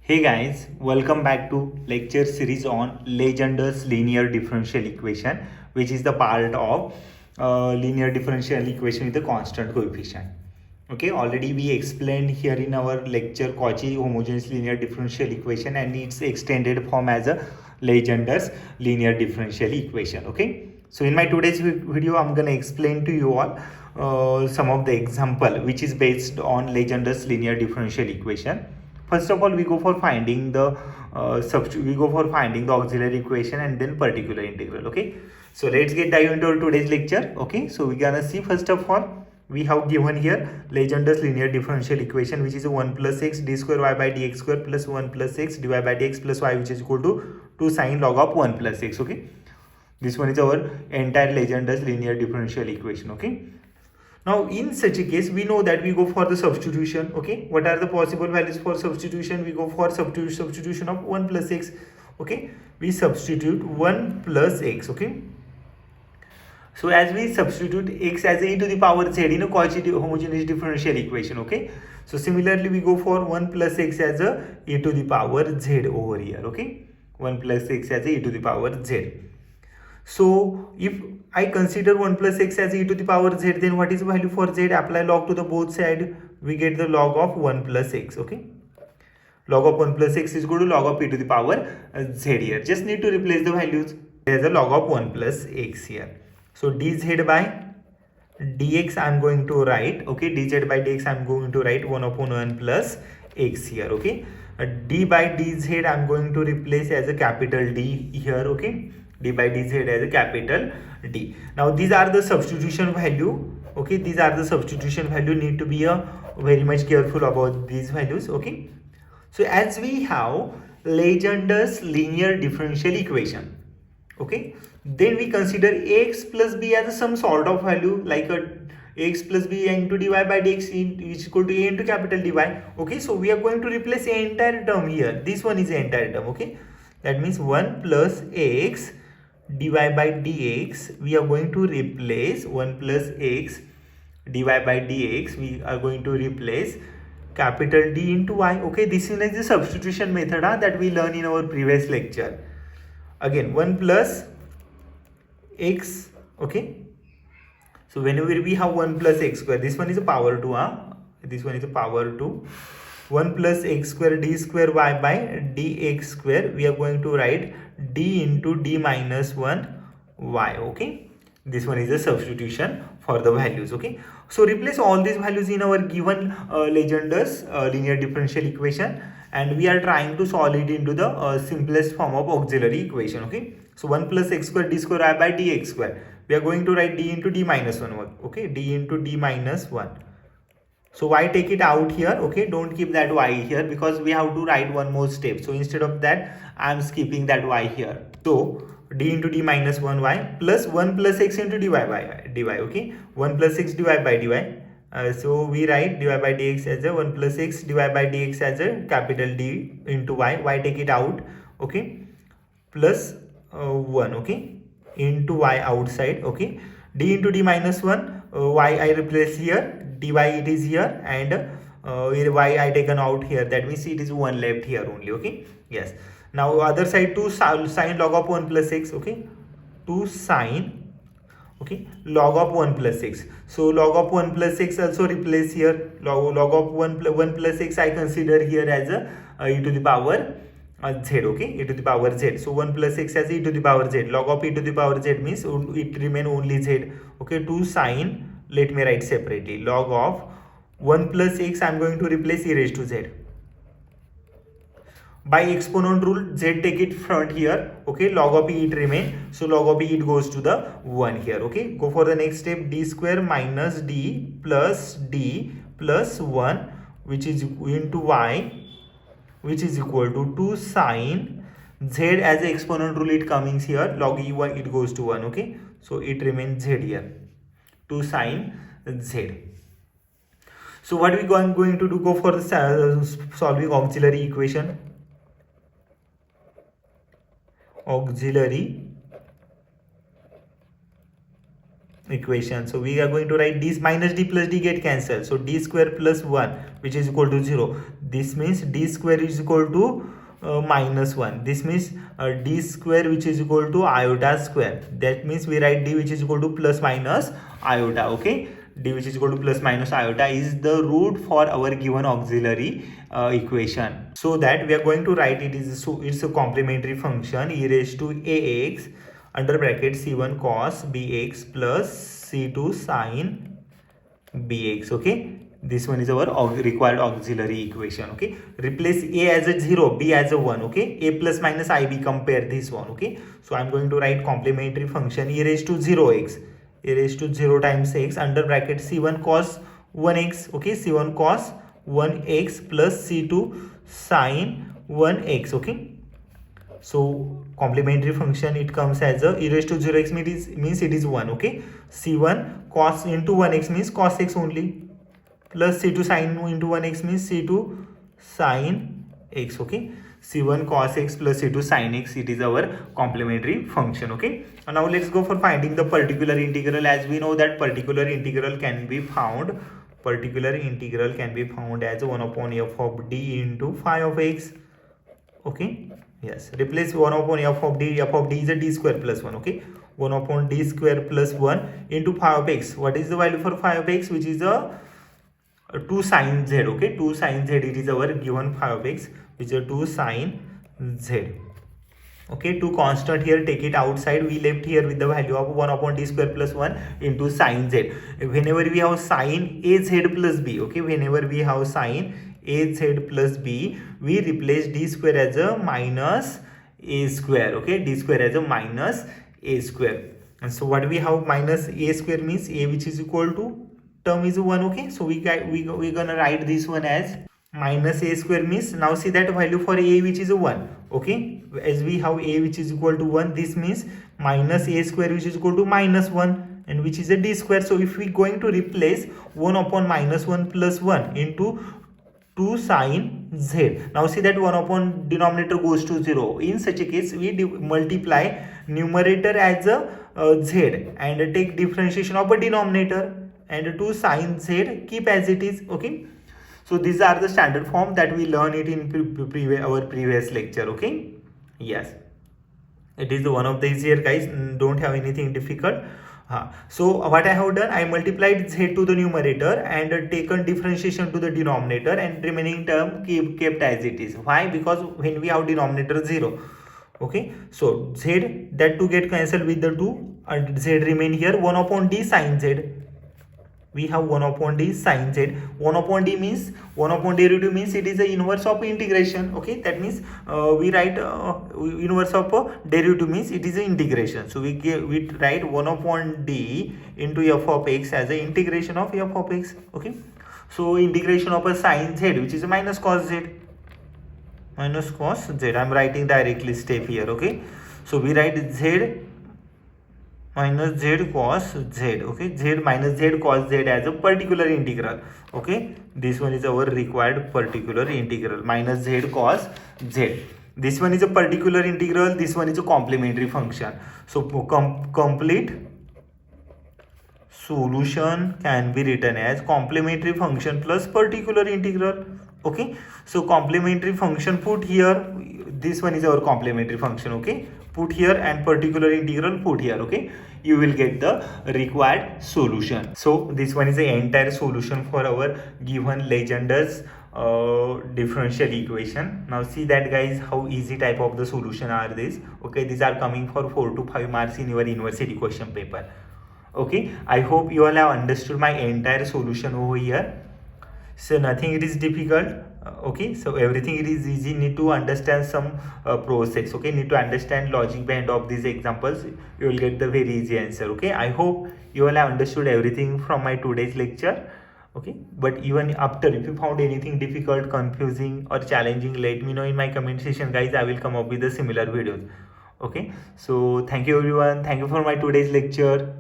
Hey guys, welcome back to lecture series on Legendre's linear differential equation, which is the part of linear differential equation with a constant coefficient. Okay, already we explained here in our lecture Cauchy homogeneous linear differential equation and its extended form as a Legendre's linear differential equation. Okay, so in my today's video, I'm gonna explain to you all some of the example which is based on Legendre's linear differential equation. First of all, we go for finding the auxiliary equation and then particular integral. Okay, so let's get dive into our today's lecture. Okay, so we're gonna see first of all we have given here Legendre's linear differential equation, which is 1 plus x d square y by dx square plus 1 plus x dy by dx plus y, which is equal to 2 sine log of 1 plus x. Okay, this one is our entire Legendre's linear differential equation. Okay, now in such a case, we know that we go for the substitution. Okay, what are the possible values for substitution? We go for substitution of 1 plus x. Okay, we substitute 1 plus x. Okay, so as we substitute x as a to the power z in a Cauchy homogeneous differential equation. Okay, so similarly we go for 1 plus x as a e to the power z over here. Okay, 1 plus x as a e to the power z. So if I consider 1 plus x as e to the power z, then what is the value for z? Apply log to the both side, we get the log of 1 plus x. Okay, log of 1 plus x is equal to log of e to the power z here. Just need to replace the values as a log of 1 plus x here. So dz by dx I am going to write, okay, dz by dx I am going to write 1 upon 1 plus x here. Okay, d by dz I am going to replace as a capital D here. Okay, d by dz as a capital D. Now these are the substitution value. Okay, these are the substitution value. Need to be very much careful about these values. Okay, so as we have Legendre's linear differential equation, okay, then we consider x plus b as some sort of value, like a x plus b into dy by dx is equal to a into capital dy. Okay, so we are going to replace the entire term here. This one is the entire term. Okay, that means 1 plus x dy by dx, we are going to replace 1 plus x dy by dx, we are going to replace capital D into y. Okay, this is the substitution method that we learned in our previous lecture. Again 1 plus x. Okay, so whenever we have 1 plus x square, this one is a power 2, this one is a power 2, 1 plus x square d square y by dx square, we are going to write d into d minus 1 y. Okay, this one is a substitution for the values. Okay, so replace all these values in our given Legendre's linear differential equation, and we are trying to solve it into the simplest form of auxiliary equation. Okay, so 1 plus x square d square y by dx square, we are going to write d into d minus 1. Okay, d into d minus 1. So y take it out here. Okay, don't keep that y here because we have to write one more step. So instead of that, I am skipping that y here. So d into d minus 1 y plus 1 plus x into dy by dy. Okay, 1 plus x dy by dy. So we write dy by dx as a 1 plus x dy by dx as a capital D into y. Y take it out. Okay, plus 1. Okay, into y outside. Okay, d into d minus 1, y I replace here, dy it is here, and y I taken out here. That means it is 1 left here only. Okay, yes. Now other side, 2 sine log of 1 plus x. Okay, 2 sine, okay, log of 1 plus x. So log of 1 plus x also replace here. Log of 1 plus x I consider here as a e to the power z. Okay, e to the power z. So 1 plus x as e to the power z. Log of e to the power z means it remain only z. Okay, 2 sine, let me write separately, log of 1 plus x I am going to replace e raised to z. By exponent rule, z take it front here. Okay, log of e it remain, so log of e it goes to the 1 here. Okay, go for the next step, d square minus d plus 1, which is into y, which is equal to 2 sine z. As a exponent rule it comes here, log e y it goes to 1. Okay, so it remains z here, 2 sine z. So what we going to do? Go for the solving auxiliary equation. Auxiliary equation. So we are going to write this minus d plus d get cancelled. So d square plus 1 which is equal to 0. This means d square is equal to minus 1. This means d square which is equal to iota square. That means we write d which is equal to plus minus iota. Okay, d which is equal to plus minus iota is the root for our given auxiliary equation. So that we are going to write it is, so it's a complementary function e raised to ax under bracket c1 cos bx plus c2 sin bx. Okay, this one is our required auxiliary equation. Okay, replace a as a 0, b as a 1. Okay, a plus minus ib, compare this one. Okay, so I'm going to write complementary function e raised to 0x, e raised to 0 times x under bracket c1 cos 1x. Okay, c1 cos 1x plus c2 sin 1x. Okay, so complementary function it comes as a e raised to 0x means it is 1. Okay, c1 cos into 1x means cos x only, plus c2 sin into 1x means c2 sin x. Okay, c1 cos x plus c2 sin x, it is our complementary function. Okay, and now let's go for finding the particular integral. As we know that particular integral can be found as 1 upon f of d into phi of x. Okay, yes, replace 1 upon f of d is a d square plus 1. Okay, 1 upon d square plus 1 into phi of x. What is the value for phi of x? Which is a 2 sin z. Okay, 2 sin z, it is our given phi of x, which is a 2 sin z. Okay, 2 constant here, take it outside. We left here with the value of 1 upon d square plus 1 into sin z. Whenever we have sin az plus b, okay, whenever we have sin az plus b, we replace d square as a minus a square. Okay, d square as a minus a square. And so what we have, minus a square means a which is equal to term is 1. Okay, so we're gonna write this one as minus a square means, now see that value for a which is a 1. Okay, as we have a which is equal to 1, this means minus a square which is equal to minus 1 and which is a d square. So if we going to replace 1 upon minus 1 plus 1 into 2 sin z, now see that 1 upon denominator goes to 0. In such a case we multiply numerator as a z and take differentiation of a denominator, and 2 sin z keep as it is. Okay, so these are the standard form that we learn it in our previous lecture. Okay, yes, it is one of the easier, guys, don't have anything difficult. So what I have done, I multiplied z to the numerator and taken differentiation to the denominator, and remaining term kept as it is. Why? Because when we have denominator 0, okay, so z, that 2 get cancelled with the 2 and z remain here. 1 upon d sin z, we have 1 upon d sin z. 1 upon d means 1 upon derivative means it is the inverse of integration. Okay, that means we write inverse of derivative means it is an integration. So we write 1 upon d into f of x as an integration of f of x. Okay, so integration of a sin z which is a minus cos z. Minus cos z, I am writing directly step here. Okay, so we write z minus z cos z. Okay, z minus z cos z as a particular integral. Okay, this one is our required particular integral, minus z cos z. This one is a particular integral, this one is a complementary function. So complete solution can be written as complementary function plus particular integral. Okay, so complementary function put here, this one is our complementary function. Okay, put here, and particular integral put here. Okay, you will get the required solution. So this one is the entire solution for our given Legendre's differential equation. Now see that, guys, how easy type of the solution are these. Okay, these are coming for 4 to 5 marks in your university question paper. Okay, I hope you all have understood my entire solution over here. So nothing it is difficult. Okay, so everything it is easy. Need to understand some process. Okay, need to understand logic behind of these examples. You will get the very easy answer. Okay, I hope you all have understood everything from my today's lecture. Okay, but even after, if you found anything difficult, confusing or challenging, let me know in my comment section, guys. I will come up with the similar videos. Okay, so thank you everyone. Thank you for my today's lecture.